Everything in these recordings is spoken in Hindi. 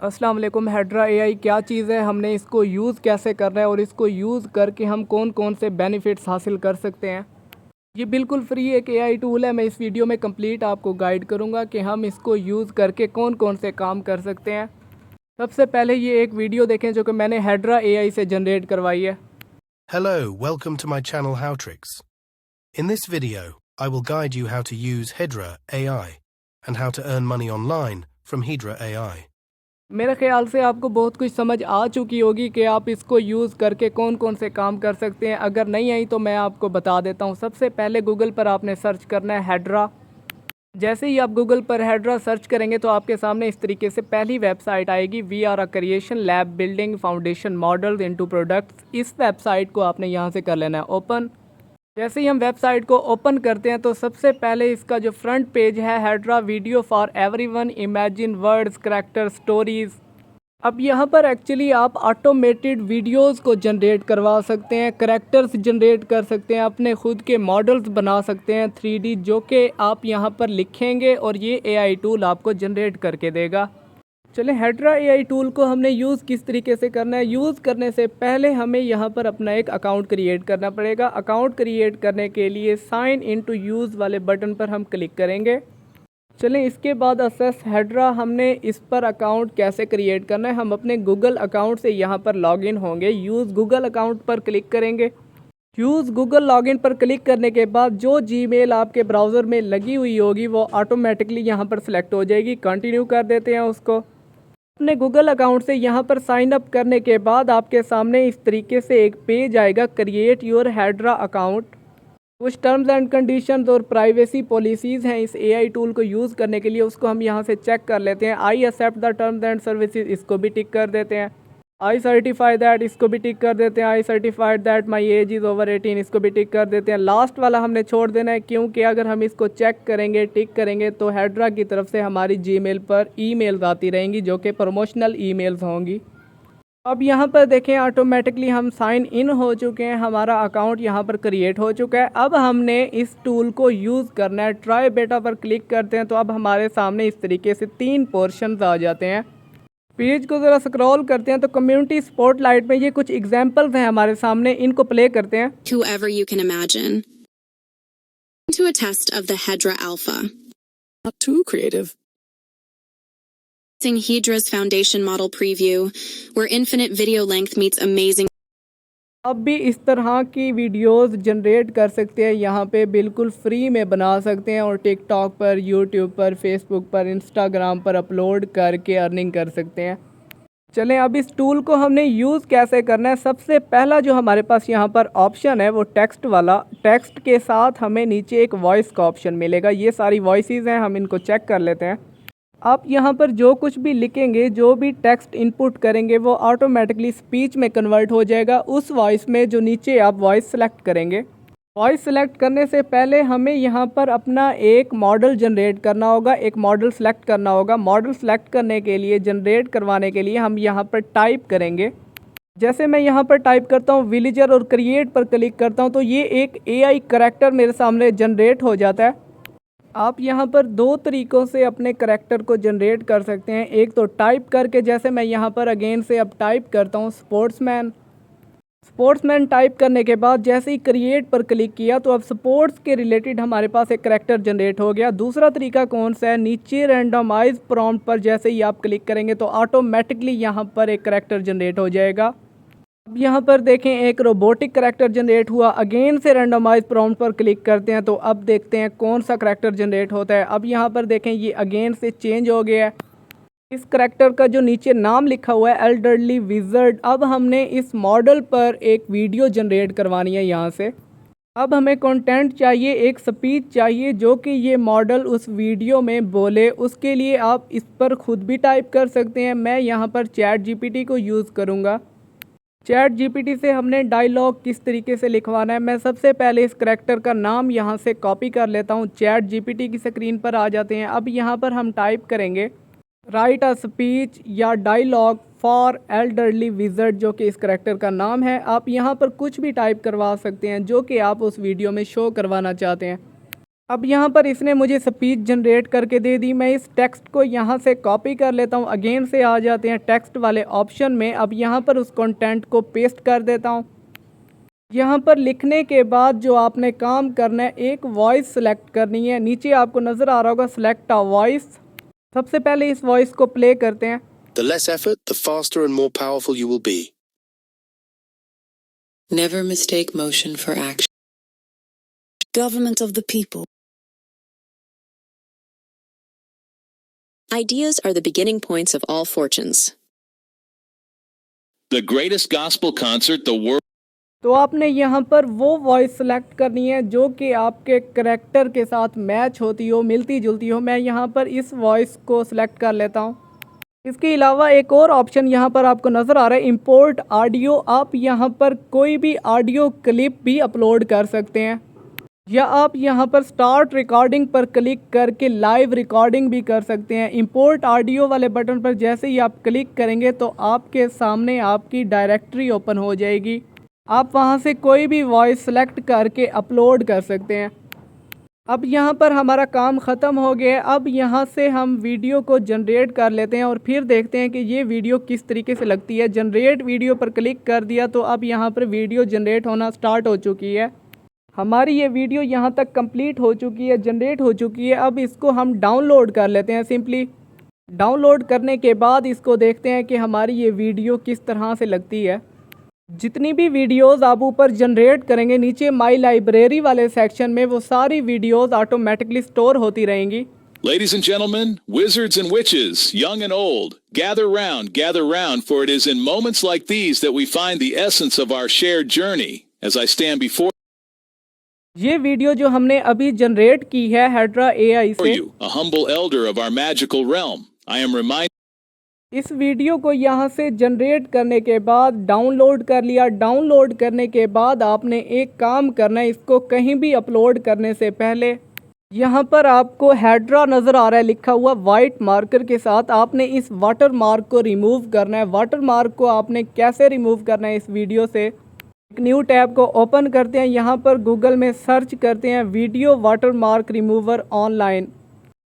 अस्सलाम वालेकुम। हेड्रा एआई क्या चीज़ है, हमने इसको यूज़ कैसे करना है और इसको यूज़ करके हम कौन कौन से बेनिफिट्स हासिल कर सकते हैं। ये बिल्कुल फ्री एक एआई टूल है। मैं इस वीडियो में कंप्लीट आपको गाइड करूँगा कि हम इसको यूज़ करके कौन कौन से काम कर सकते हैं। सबसे पहले ये एक वीडियो देखें जो कि मैंने हेड्रा एआई से जनरेट करवाई है। Hello, welcome to my channel HowTricks. In this video, I will guide you how to use Hedra AI and how to earn money online from Hedra AI. मेरे ख्याल से आपको बहुत कुछ समझ आ चुकी होगी कि आप इसको यूज़ करके कौन कौन से काम कर सकते हैं। अगर नहीं आई तो मैं आपको बता देता हूँ। सबसे पहले गूगल पर आपने सर्च करना है हेड्रा। जैसे ही आप गूगल पर हेड्रा सर्च करेंगे तो आपके सामने इस तरीके से पहली वेबसाइट आएगी, we are a creation lab building foundation models into products. इस वेबसाइट को आपने यहाँ से कर लेना है ओपन। जैसे ही हम वेबसाइट को ओपन करते हैं तो सबसे पहले इसका जो फ्रंट पेज है, Hedra video for everyone, imagine words character stories. अब यहाँ पर एक्चुअली आप ऑटोमेटेड वीडियोस को जनरेट करवा सकते हैं, करैक्टर्स जनरेट कर सकते हैं, अपने खुद के मॉडल्स बना सकते हैं 3D, जो कि आप यहाँ पर लिखेंगे और ये एआई टूल आपको जनरेट करके देगा। चलें, हेड्रा एआई टूल को हमने यूज़ किस तरीके से करना है। यूज़ करने से पहले हमें यहाँ पर अपना एक अकाउंट क्रिएट करना पड़ेगा। अकाउंट क्रिएट करने के लिए साइन इन टू यूज़ वाले बटन पर हम क्लिक करेंगे। चलें, इसके बाद असेस हेड्रा, हमने इस पर अकाउंट कैसे क्रिएट करना है। हम अपने गूगल अकाउंट से यहाँ पर लॉगिन होंगे। यूज़ गूगल अकाउंट पर क्लिक करेंगे। यूज़ गूगल लॉगिन पर क्लिक करने के बाद जो जीमेल आपके ब्राउज़र में लगी हुई होगी वो ऑटोमेटिकली यहाँ पर सिलेक्ट हो जाएगी। कंटिन्यू कर देते हैं उसको। अपने गूगल अकाउंट से यहाँ पर साइन अप करने के बाद आपके सामने इस तरीके से एक पेज आएगा, क्रिएट योर हेड्रा अकाउंट। कुछ टर्म्स एंड कंडीशंस और प्राइवेसी पॉलिसीज़ हैं इस एआई टूल को यूज़ करने के लिए, उसको हम यहाँ से चेक कर लेते हैं। I accept the terms and services, इसको भी टिक कर देते हैं। आई सर्टिफाई दैट, इसको भी टिक कर देते हैं। आई certified that my age is over 18, इसको भी टिक कर देते हैं। लास्ट वाला हमने छोड़ देना है, क्योंकि अगर हम इसको चेक करेंगे, टिक करेंगे, तो हेड्रा की तरफ से हमारी जीमेल पर ईमेल्स आती रहेंगी जो कि प्रमोशनल ईमेल्स होंगी। अब यहाँ पर देखें, ऑटोमेटिकली हम साइन इन हो चुके हैं, हमारा अकाउंट यहाँ पर क्रिएट हो चुका है। अब हमने इस टूल को यूज़ करना है। ट्राई बेटा पर क्लिक करते हैं तो अब हमारे सामने इस तरीके से 3 पोर्शंस आ जाते हैं। पेज को ज़रा स्क्रॉल करते हैं तो कम्युनिटी स्पॉटलाइट में ये कुछ एग्जांपल्स हैं हमारे सामने, इनको प्ले करते हैं। Whoever you can imagine. To a test of the Hedra Alpha. Not too creative. Using Hedra's foundation model preview, where infinite video length meets amazing. अब भी इस तरह की वीडियोस जनरेट कर सकते हैं, यहाँ पे बिल्कुल फ्री में बना सकते हैं और टिकटॉक पर, यूट्यूब पर, फेसबुक पर, इंस्टाग्राम पर अपलोड करके अर्निंग कर सकते हैं। चलें, अब इस टूल को हमने यूज़ कैसे करना है। सबसे पहला जो हमारे पास यहाँ पर ऑप्शन है वो टेक्स्ट वाला। टेक्स्ट के साथ हमें नीचे एक वॉइस का ऑप्शन मिलेगा। ये सारी वॉइसेस हैं, हम इनको चेक कर लेते हैं। आप यहाँ पर जो कुछ भी लिखेंगे, जो भी टेक्स्ट इनपुट करेंगे, वो ऑटोमेटिकली स्पीच में कन्वर्ट हो जाएगा उस वॉइस में जो नीचे आप वॉइस सेलेक्ट करेंगे। वॉइस सेलेक्ट करने से पहले हमें यहाँ पर अपना एक मॉडल जनरेट करना होगा, एक मॉडल सेलेक्ट करना होगा। मॉडल सेलेक्ट करने के लिए, जनरेट करवाने के लिए हम यहाँ पर टाइप करेंगे। जैसे मैं यहाँ पर टाइप करता हूँ विलेजर और क्रिएट पर क्लिक करता हूँ तो ये एक एआई करैक्टर मेरे सामने जनरेट हो जाता है। आप यहाँ पर 2 तरीक़ों से अपने करैक्टर को जनरेट कर सकते हैं। एक तो टाइप करके, जैसे मैं यहाँ पर अगेन से अब टाइप करता हूँ स्पोर्ट्समैन। स्पोर्ट्समैन टाइप करने के बाद जैसे ही क्रिएट पर क्लिक किया तो अब स्पोर्ट्स के रिलेटेड हमारे पास एक करैक्टर जनरेट हो गया। दूसरा तरीका कौन सा है, नीचे रैंडमाइज प्रॉम्प्ट पर जैसे ही आप क्लिक करेंगे तो ऑटोमेटिकली यहाँ पर एक करैक्टर जनरेट हो जाएगा। अब यहाँ पर देखें, एक रोबोटिक करैक्टर जनरेट हुआ। अगेन से रैंडमाइज प्रॉम्प्ट पर क्लिक करते हैं तो अब देखते हैं कौन सा करैक्टर जनरेट होता है। अब यहाँ पर देखें, ये अगेन से चेंज हो गया है। इस करैक्टर का जो नीचे नाम लिखा हुआ है एल्डरली विज़र्ड। अब हमने इस मॉडल पर एक वीडियो जनरेट करवानी है यहाँ से। अब हमें कंटेंट चाहिए, एक स्पीच चाहिए जो कि ये मॉडल उस वीडियो में बोले। उसके लिए आप इस पर खुद भी टाइप कर सकते हैं। मैं यहाँ पर चैट जीपीटी को यूज़ करूँगा। चैट जीपीटी से हमने डायलॉग किस तरीके से लिखवाना है, मैं सबसे पहले इस करैक्टर का नाम यहाँ से कॉपी कर लेता हूँ। चैट जीपीटी की स्क्रीन पर आ जाते हैं। अब यहाँ पर हम टाइप करेंगे राइट अ स्पीच या डायलॉग फॉर एल्डरली विज़र्ड, जो कि इस करैक्टर का नाम है। आप यहाँ पर कुछ भी टाइप करवा सकते हैं जो कि आप उस वीडियो में शो करवाना चाहते हैं। अब यहाँ पर इसने मुझे स्पीच जनरेट करके दे दी। मैं इस टेक्स्ट को यहाँ से कॉपी कर लेता हूँ। अगेन से आ जाते हैं टेक्स्ट वाले ऑप्शन में। अब यहाँ पर उस कंटेंट को पेस्ट कर देता हूँ। यहाँ पर लिखने के बाद जो आपने काम करना है, एक वॉइस सेलेक्ट करनी है। नीचे आपको नज़र आ रहा होगा सेलेक्ट अ वॉइस। सबसे पहले इस वॉइस को प्ले करते हैं। The less effort, the faster and more powerful you will be. Never mistake motion for action. Government of the people. Ideas are the beginning points of all fortunes. The greatest gospel concert the world. तो आपने यहाँ पर वो वॉइस सेलेक्ट करनी है जो कि आपके करैक्टर के साथ मैच होती हो, मिलती जुलती हो। मैं यहाँ पर इस वॉइस को सिलेक्ट कर लेता हूँ। इसके अलावा एक और ऑप्शन यहाँ पर आपको नज़र आ रहा है, इंपोर्ट ऑडियो। आप यहाँ पर कोई भी ऑडियो क्लिप भी अपलोड कर सकते हैं, या आप यहाँ पर स्टार्ट रिकॉर्डिंग पर क्लिक करके लाइव रिकॉर्डिंग भी कर सकते हैं। इंपोर्ट ऑडियो वाले बटन पर जैसे ही आप क्लिक करेंगे तो आपके सामने आपकी डायरेक्टरी ओपन हो जाएगी। आप वहाँ से कोई भी वॉइस सेलेक्ट करके अपलोड कर सकते हैं। अब यहाँ पर हमारा काम ख़त्म हो गया है। अब यहाँ से हम वीडियो को जनरेट कर लेते हैं और फिर देखते हैं कि ये वीडियो किस तरीके से लगती है। जनरेट वीडियो पर क्लिक कर दिया तो अब यहाँ पर वीडियो जनरेट होना स्टार्ट हो चुकी है। हमारी ये वीडियो यहाँ तक कंप्लीट हो चुकी है, जनरेट हो चुकी है। अब इसको हम डाउनलोड कर लेते हैं। सिंपली डाउनलोड करने के बाद इसको देखते हैं कि हमारी ये वीडियो किस तरह से लगती है। जितनी भी वीडियोस आप ऊपर जनरेट करेंगे, नीचे माई लाइब्रेरी वाले सेक्शन में वो सारी वीडियोस ऑटोमेटिकली स्टोर होती रहेंगी। Ladies and gentlemen, wizards and witches, young and old, gather round, for it is in moments like these that we find the essence of our shared journey. As I stand before ये वीडियो जो हमने अभी जनरेट की है हेड्रा AI से, you, a humble elder of our magical realm, I am reminded इस वीडियो को यहाँ से जनरेट करने के बाद डाउनलोड कर लिया। डाउनलोड करने के बाद आपने एक काम करना है, इसको कहीं भी अपलोड करने से पहले यहाँ पर आपको हेड्रा नज़र आ रहा है लिखा हुआ वाइट मार्कर के साथ। आपने इस वाटर मार्क को रिमूव करना है। वाटर मार्क को आपने कैसे रिमूव करना है, इस वीडियो से एक न्यू टैब को ओपन करते हैं। यहाँ पर गूगल में सर्च करते हैं video water mark remover online.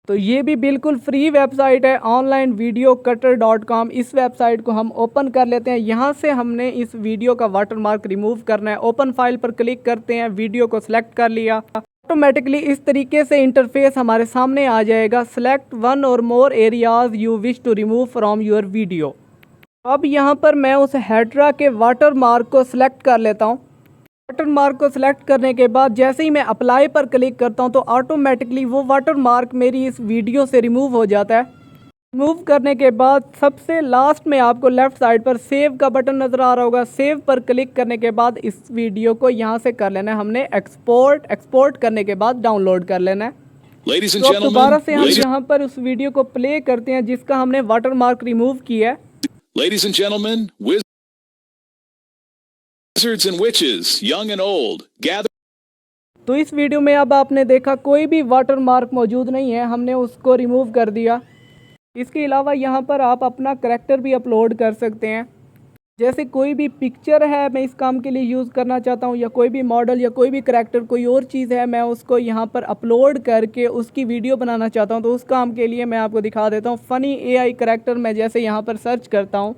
तो ये भी बिल्कुल फ्री वेबसाइट है, onlinevideocutter.com। इस वेबसाइट को हम ओपन कर लेते हैं। यहाँ से हमने इस वीडियो का वाटरमार्क रिमूव करना है। ओपन फाइल पर क्लिक करते हैं, वीडियो को सिलेक्ट कर लिया। ऑटोमेटिकली इस तरीके से इंटरफेस हमारे सामने आ जाएगा। सेलेक्ट वन और more areas you wish to remove from your video. अब यहाँ पर मैं उस हेड्रा के वाटरमार्क को सिलेक्ट कर लेता हूँ। वाटर मार्क को सिलेक्ट करने के बाद जैसे ही मैं अप्लाई पर क्लिक करता हूं तो ऑटोमेटिकली वो वाटर मार्क मेरी इस वीडियो से रिमूव हो जाता है। रिमूव करने के बाद सबसे लास्ट में आपको लेफ़्ट साइड पर सेव का बटन नज़र आ रहा होगा। सेव पर क्लिक करने के बाद इस वीडियो को यहाँ से कर लेना है हमने एक्सपोर्ट करने के बाद डाउनलोड कर लेना है। Ladies and तो अब दोबारा से हम gentlemen, यहाँ पर उस वीडियो को प्ले करते हैं जिसका हमने वाटर मार्क रिमूव किया है। ladies and gentlemen, wizards and witches, young and old, gather तो इस वीडियो में अब आपने देखा कोई भी वाटर मार्क मौजूद नहीं है, हमने उसको रिमूव कर दिया। इसके अलावा यहाँ पर आप अपना करैक्टर भी अपलोड कर सकते हैं। जैसे कोई भी पिक्चर है मैं इस काम के लिए यूज़ करना चाहता हूँ, या कोई भी मॉडल या कोई भी करैक्टर कोई और चीज़ है मैं उसको यहाँ पर अपलोड करके उसकी वीडियो बनाना चाहता हूँ, तो उस काम के लिए मैं आपको दिखा देता हूँ। फ़नी AI करैक्टर मैं जैसे यहाँ पर सर्च करता हूँ,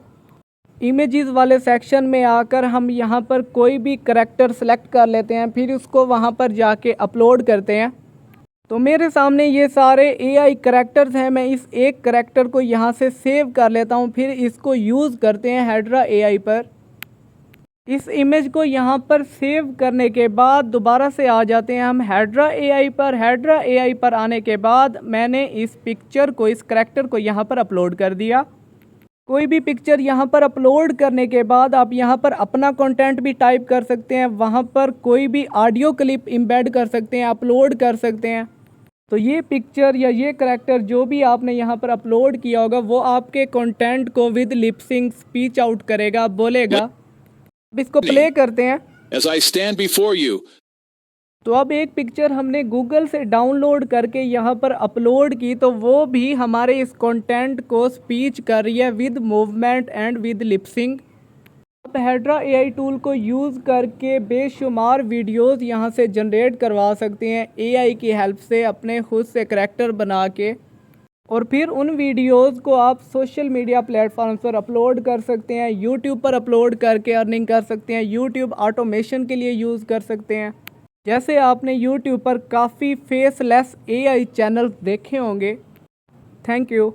इमेजेस वाले सेक्शन में आकर हम यहाँ पर कोई भी करैक्टर सेलेक्ट कर लेते हैं, फिर उसको वहाँ पर जाके अपलोड करते हैं। तो मेरे सामने ये सारे AI करैक्टर्स हैं। मैं इस एक करैक्टर को यहाँ से सेव कर लेता हूँ, फिर इसको यूज़ करते हैं हेड्रा AI पर। इस इमेज को यहाँ पर सेव करने के बाद दोबारा से आ जाते हैं हम हेड्रा AI पर। हेड्रा AI पर आने के बाद मैंने इस पिक्चर को, इस करैक्टर को यहाँ पर अपलोड कर दिया। कोई भी पिक्चर यहाँ पर अपलोड करने के बाद आप यहाँ पर अपना कंटेंट भी टाइप कर सकते हैं, वहाँ पर कोई भी ऑडियो क्लिप एम्बेड कर सकते हैं, अपलोड कर सकते हैं। तो ये पिक्चर या ये करैक्टर जो भी आपने यहाँ पर अपलोड किया होगा वो आपके कंटेंट को विद लिपसिंग स्पीच आउट करेगा, बोलेगा। अब इसको प्ले करते हैं। as I stand before you. तो अब एक पिक्चर हमने गूगल से डाउनलोड करके यहाँ पर अपलोड की, तो वो भी हमारे इस कंटेंट को स्पीच कर रही है with movement and with lipsyncing. आप हेड्रा एआई टूल को यूज़ करके बेशुमार वीडियोस यहां से जनरेट करवा सकते हैं एआई की हेल्प से, अपने खुद से करैक्टर बना के, और फिर उन वीडियोस को आप सोशल मीडिया प्लेटफॉर्म्स पर अपलोड कर सकते हैं। यूट्यूब पर अपलोड करके अर्निंग कर सकते हैं। यूट्यूब ऑटोमेशन के लिए यूज़ कर सकते हैं। जैसे आपने यूट्यूब पर काफ़ी फेसलेस एआई चैनल देखे होंगे। Thank you.